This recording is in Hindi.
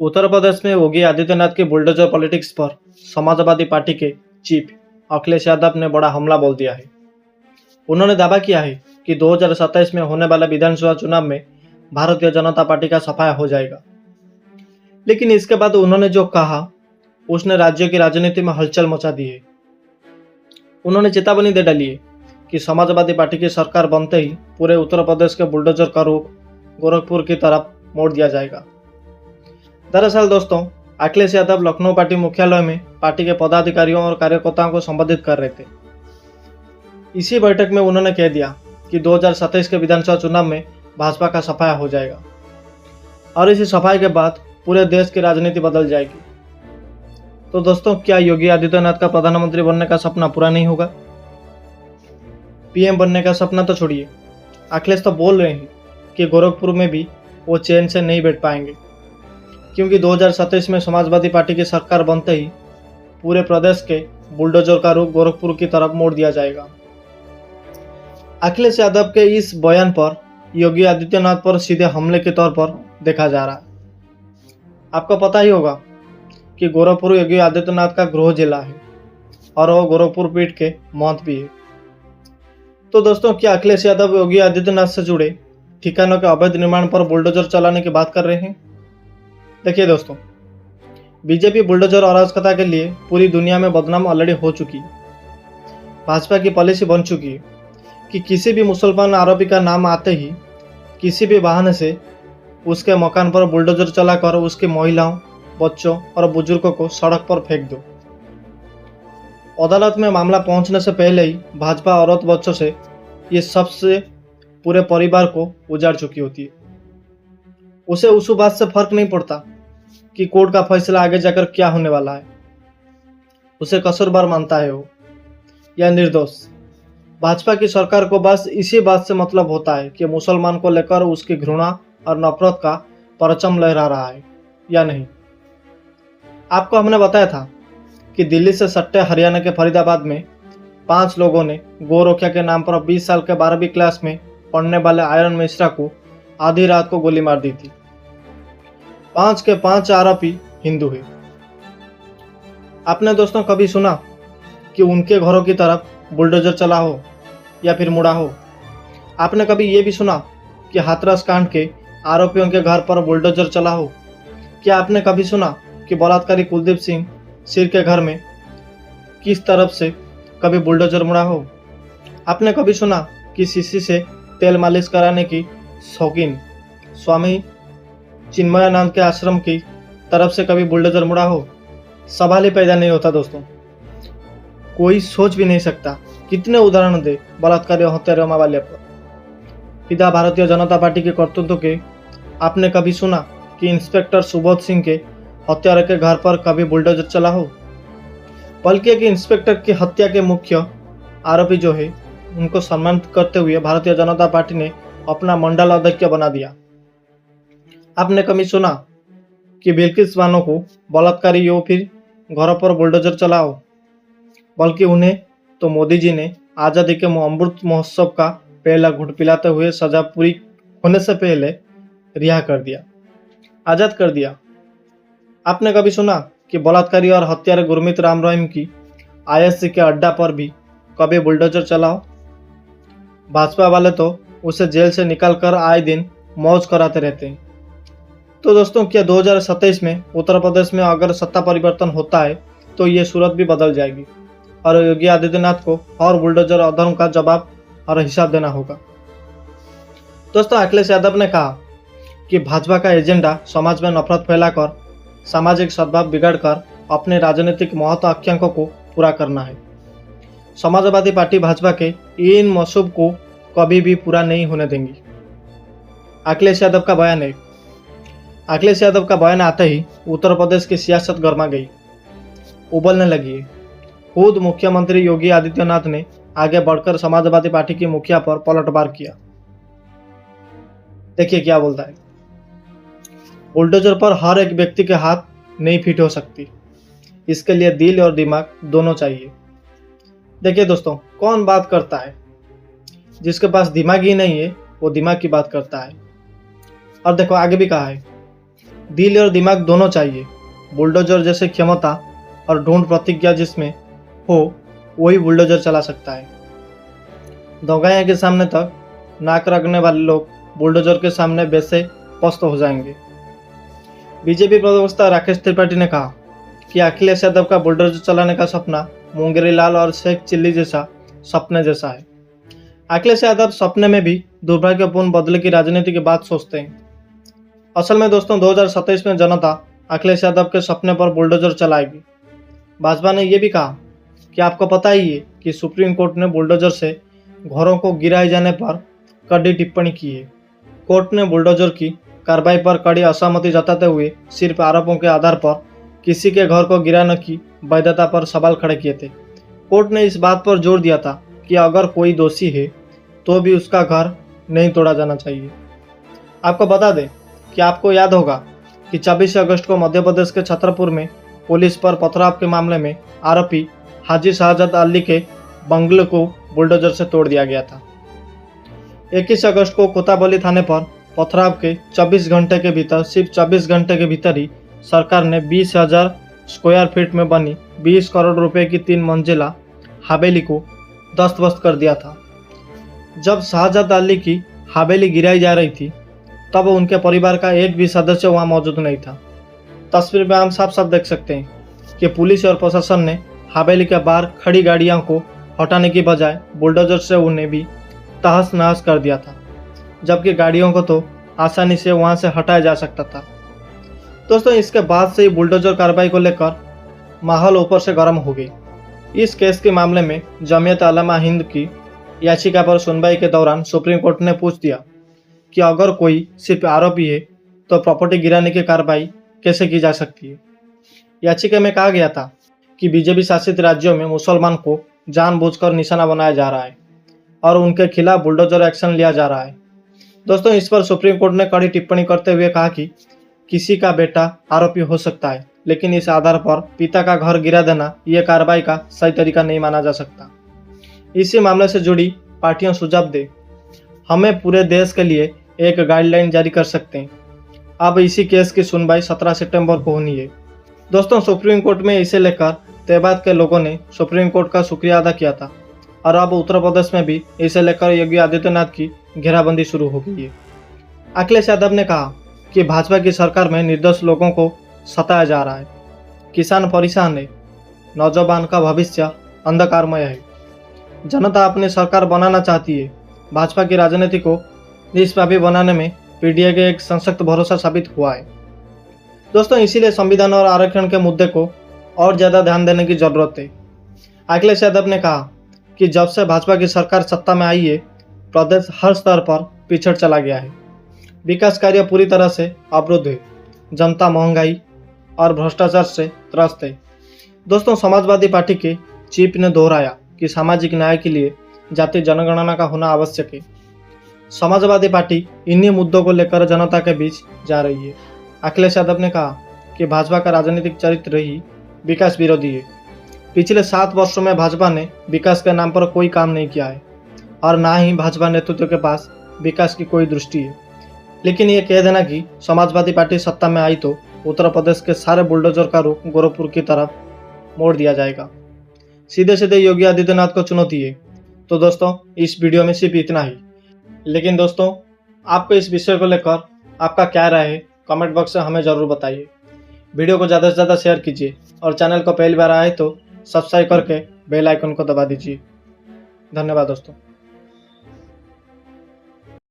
उत्तर प्रदेश में योगी आदित्यनाथ की बुलडोजर पॉलिटिक्स पर समाजवादी पार्टी के चीफ अखिलेश यादव ने बड़ा हमला बोल दिया है। उन्होंने दावा किया है कि 2027 में होने वाले विधानसभा चुनाव में भारतीय जनता पार्टी का सफाया हो जाएगा। लेकिन इसके बाद उन्होंने जो कहा उसने राज्य की राजनीति में हलचल मचा दी है। उन्होंने चेतावनी दे डाली है कि समाजवादी पार्टी की सरकार बनते ही पूरे उत्तर प्रदेश के बुलडोजर का रुख गोरखपुर की तरफ मोड़ दिया जाएगा। दरअसल दोस्तों, अखिलेश यादव लखनऊ पार्टी मुख्यालय में पार्टी के पदाधिकारियों और कार्यकर्ताओं को संबोधित कर रहे थे। इसी बैठक में उन्होंने कह दिया कि 2027 के विधानसभा चुनाव में भाजपा का सफाया हो जाएगा और इसी सफाई के बाद पूरे देश की राजनीति बदल जाएगी। तो दोस्तों, क्या योगी आदित्यनाथ का प्रधानमंत्री बनने का सपना पूरा नहीं होगा? पीएम बनने का सपना तो छोड़िए, अखिलेश तो बोल रहे हैं कि गोरखपुर में भी वो चैन से नहीं बैठ पाएंगे, क्योंकि 2027 में समाजवादी पार्टी की सरकार बनते ही पूरे प्रदेश के बुलडोजर का रुख गोरखपुर की तरफ मोड़ दिया जाएगा। अखिलेश यादव के इस बयान पर योगी आदित्यनाथ पर सीधे हमले के तौर पर देखा जा रहा है। आपको पता ही होगा कि गोरखपुर योगी आदित्यनाथ का गृह जिला है और वो गोरखपुर पीठ के महंत भी है। तो दोस्तों, क्या अखिलेश यादव योगी आदित्यनाथ से जुड़े ठिकानों के अवैध निर्माण पर बुलडोजर चलाने की बात कर रहे हैं? देखिए दोस्तों, बीजेपी बुलडोजर अराजकता के लिए पूरी दुनिया में बदनाम ऑलरेडी हो चुकी है। भाजपा की पॉलिसी बन चुकी है कि किसी भी मुसलमान आरोपी का नाम आते ही किसी भी बहाने से उसके मकान पर बुलडोजर चलाकर उसकी महिलाओं, बच्चों और बुजुर्गों को सड़क पर फेंक दो। अदालत में मामला पहुंचने से पहले ही भाजपा औरत बच्चों से ये सबसे पूरे परिवार को उजाड़ चुकी होती है। उसे उस बात से फर्क नहीं पड़ता कि कोर्ट का फैसला आगे जाकर क्या होने वाला है। उसे कसूरवार मानता है वो या निर्दोष। भाजपा की सरकार को बस इसी बात से मतलब होता है कि मुसलमान को लेकर उसकी घृणा और नफरत का परचम लहरा रहा है या नहीं। आपको हमने बताया था कि दिल्ली से सट्टे हरियाणा के फरीदाबाद में 5 लोगों ने गोरखिया के नाम पर 20 साल के 12वीं क्लास में पढ़ने वाले आयरन मिश्रा को आधी रात को गोली मार दी थी। 5 के 5 आरोपी हिंदू हैं। आपने दोस्तों कभी सुना कि उनके घरों की तरफ बुलडोजर चला हो या फिर मुड़ा हो? आपने कभी ये भी सुना कि हाथरस कांड के आरोपियों के घर पर बुलडोजर चला हो? क्या आपने कभी सुना कि बलात्कारी कुलदीप सिंह सिर के घर में किस तरफ से कभी बुलडोजर मुड़ा हो? आपने कभी सुना कि शीशी से तेल मालिश कराने की शौकीन स्वामी चिन्मयानंद के आश्रम की तरफ से कभी बुलडोजर मुड़ा हो? सवाल ही पैदा नहीं होता दोस्तों। कोई सोच भी नहीं सकता कितने उदाहरण दे बलात्कारियों, हत्यारों, मावालिया पर। पिता भारतीय जनता पार्टी के कर्तृत्व के आपने कभी सुना कि इंस्पेक्टर सुबोध सिंह के हत्यारे के घर पर कभी बुलडोजर चला हो? बल्कि कि इंस्पेक्टर की हत्या के मुख्य आरोपी जो है उनको सम्मानित करते हुए भारतीय जनता पार्टी ने अपना मंडल अध्यक्ष बना दिया। आपने कभी सुना कि बिल्किस बानो को बलात्कारी हो फिर घरों पर बुलडोजर चलाओ? बल्कि उन्हें तो मोदी जी ने आज़ादी के अमृत महोत्सव का पहला घूंट पिलाते हुए सजा पूरी होने से पहले रिहा कर दिया, आज़ाद कर दिया। आपने कभी सुना कि बलात्कारी और हत्यारे गुरमीत राम रहीम की आईएससी के अड्डा पर भी कभी बुलडोजर चलाओ? भाजपा वाले तो उसे जेल से निकालकर आए दिन मौज कराते रहते हैं। तो दोस्तों, क्या 2027 में उत्तर प्रदेश में अगर सत्ता परिवर्तन होता है तो ये सूरत भी बदल जाएगी और योगी आदित्यनाथ को और बुलडोजर अधर्म का जवाब और हिसाब देना होगा। दोस्तों, अखिलेश यादव ने कहा कि भाजपा का एजेंडा समाज में नफरत फैलाकर सामाजिक सद्भाव बिगाड़कर अपने राजनीतिक महत्वाकांक्षाओं को पूरा करना है। समाजवादी पार्टी भाजपा के इन मंसूब को कभी भी पूरा नहीं होने देंगी। अखिलेश यादव का बयान है। अखिलेश यादव का बयान आते ही उत्तर प्रदेश की सियासत गर्मा गई, उबलने लगी है। खुद मुख्यमंत्री योगी आदित्यनाथ ने आगे बढ़कर समाजवादी पार्टी की मुखिया पर पलटवार किया। देखिए क्या बोलता है। बुलडोजर पर हर एक व्यक्ति के हाथ नहीं फिट हो सकती, इसके लिए दिल और दिमाग दोनों चाहिए। देखिए दोस्तों, कौन बात करता है? जिसके पास दिमाग ही नहीं है वो दिमाग की बात करता है। और देखो आगे भी कहा है, दिल और दिमाग दोनों चाहिए। बुलडोजर जैसे क्षमता और ढूंढ प्रतिज्ञा जिसमें हो वही बुलडोजर चला सकता है। दोगाया के सामने तक नाक रखने वाले लोग बुलडोजर के सामने वैसे पस्त हो जाएंगे। बीजेपी प्रवक्ता राकेश त्रिपाठी ने कहा कि अखिलेश यादव का बुलडोजर चलाने का सपना मुंगेरी लाल और शेख चिल्ली जैसा सपने जैसा है। अखिलेश यादव सपने में भी दुर्भाग्यपूर्ण बदले की राजनीति की बात सोचते हैं। असल में दोस्तों 2027 में जनता अखिलेश यादव के सपने पर बुलडोजर चलाएगी। भाजपा ने यह भी कहा कि आपको पता ही है कि सुप्रीम कोर्ट ने बुलडोजर से घरों को गिराए जाने पर कड़ी टिप्पणी की है। कोर्ट ने बुलडोजर की कार्रवाई पर कड़ी असहमति जताते हुए सिर्फ आरोपों के आधार पर किसी के घर को गिराने की वैधता पर सवाल खड़े किए थे। कोर्ट ने इस बात पर जोर दिया था कि अगर कोई दोषी है तो भी उसका घर नहीं तोड़ा जाना चाहिए। आपको बता दें कि आपको याद होगा कि 26 अगस्त को मध्य प्रदेश के छतरपुर में पुलिस पर पथराव के मामले में आरोपी हाजी शाहजाद अली के बंगले को बुलडोजर से तोड़ दिया गया था। 21 अगस्त को कोताबली थाने पर पथराव के 24 घंटे के भीतर सिर्फ 24 घंटे के भीतर ही सरकार ने 20,000 स्क्वायर फीट में बनी 20 करोड़ रुपए की 3 मंजिला हवेली को ध्वस्त कर दिया था। जब शाहजाद अली की हवेली गिराई जा रही थी तब उनके परिवार का एक भी सदस्य वहां मौजूद नहीं था। तस्वीर में हम साफ साफ देख सकते हैं कि पुलिस और प्रशासन ने हवेली के बाहर खड़ी गाड़ियों को हटाने की बजाय बुलडोजर से उन्हें भी तहस नहस कर दिया था, जबकि गाड़ियों को तो आसानी से वहां से हटाया जा सकता था। दोस्तों इसके बाद से ही बुलडोजर कार्रवाई को लेकर माहौल ऊपर से गर्म हो गई। इस केस के मामले में जमीयत उलमा हिंद की याचिका पर सुनवाई के दौरान सुप्रीम कोर्ट ने पूछ दिया कि अगर कोई सिर्फ आरोपी है तो प्रॉपर्टी गिराने की कार्रवाई कैसे की जा सकती है। याचिका में कहा गया था कि बीजेपी शासित राज्यों में मुसलमान को जानबूझकर निशाना बनाया जा रहा है और उनके खिलाफ बुलडोजर एक्शन लिया जा रहा है। दोस्तों इस पर सुप्रीम कोर्ट ने कड़ी टिप्पणी करते हुए कहा कि किसी का बेटा आरोपी हो सकता है, लेकिन इस आधार पर पिता का घर गिरा देना यह कार्रवाई का सही तरीका नहीं माना जा सकता। इसी मामले से जुड़ी पार्टियां सुझाव दे हमें पूरे देश के लिए एक गाइडलाइन जारी कर सकते हैं। अब इसी केस की सुनवाई 17 सितंबर को होनी है। दोस्तों सुप्रीम कोर्ट में इसे लेकर तेबाद के लोगों ने सुप्रीम कोर्ट का शुक्रिया अदा किया था और अब उत्तर प्रदेश में भी इसे लेकर योगी आदित्यनाथ की घेराबंदी शुरू हो गई है। अखिलेश यादव ने कहा कि भाजपा की सरकार में निर्दोष लोगों को सताया जा रहा है, किसान परेशान है, नौजवान का भविष्य अंधकारमय है। जनता अपनी सरकार बनाना चाहती है। भाजपा की राजनीति को निष्प्रभावी बनाने में पीडीए के एक सशक्त भरोसा साबित हुआ है। दोस्तों इसीलिए संविधान और आरक्षण के मुद्दे को और ज़्यादा ध्यान देने की जरूरत है। अखिलेश यादव ने कहा कि जब से भाजपा की सरकार सत्ता में आई है प्रदेश हर स्तर पर पिछड़ चला गया है। विकास कार्य पूरी तरह से अवरुद्ध है। जनता महंगाई और भ्रष्टाचार से त्रस्त है। दोस्तों समाजवादी पार्टी के चीफ ने दोहराया कि सामाजिक न्याय के लिए जाति जनगणना का होना आवश्यक है। समाजवादी पार्टी इन्हीं मुद्दों को लेकर जनता के बीच जा रही है। अखिलेश यादव ने कहा कि भाजपा का राजनीतिक चरित्र ही विकास विरोधी है। पिछले 7 वर्षों में भाजपा ने विकास के नाम पर कोई काम नहीं किया है और ना ही भाजपा नेतृत्व के पास विकास की कोई दृष्टि है। लेकिन ये कह देना कि समाजवादी पार्टी सत्ता में आई तो उत्तर प्रदेश के सारे बुलडोजर का रुख गोरखपुर की तरफ मोड़ दिया जाएगा। सीधे सीधे योगी आदित्यनाथ को चुनौती है। तो दोस्तों इस वीडियो में सिर्फ इतना ही। लेकिन दोस्तों आपको इस विषय को लेकर आपका क्या राय है कमेंट बॉक्स में हमें ज़रूर बताइए। वीडियो को ज़्यादा से ज़्यादा शेयर कीजिए और चैनल को पहली बार आए तो सब्सक्राइब करके बेल आइकन को दबा दीजिए। धन्यवाद दोस्तों।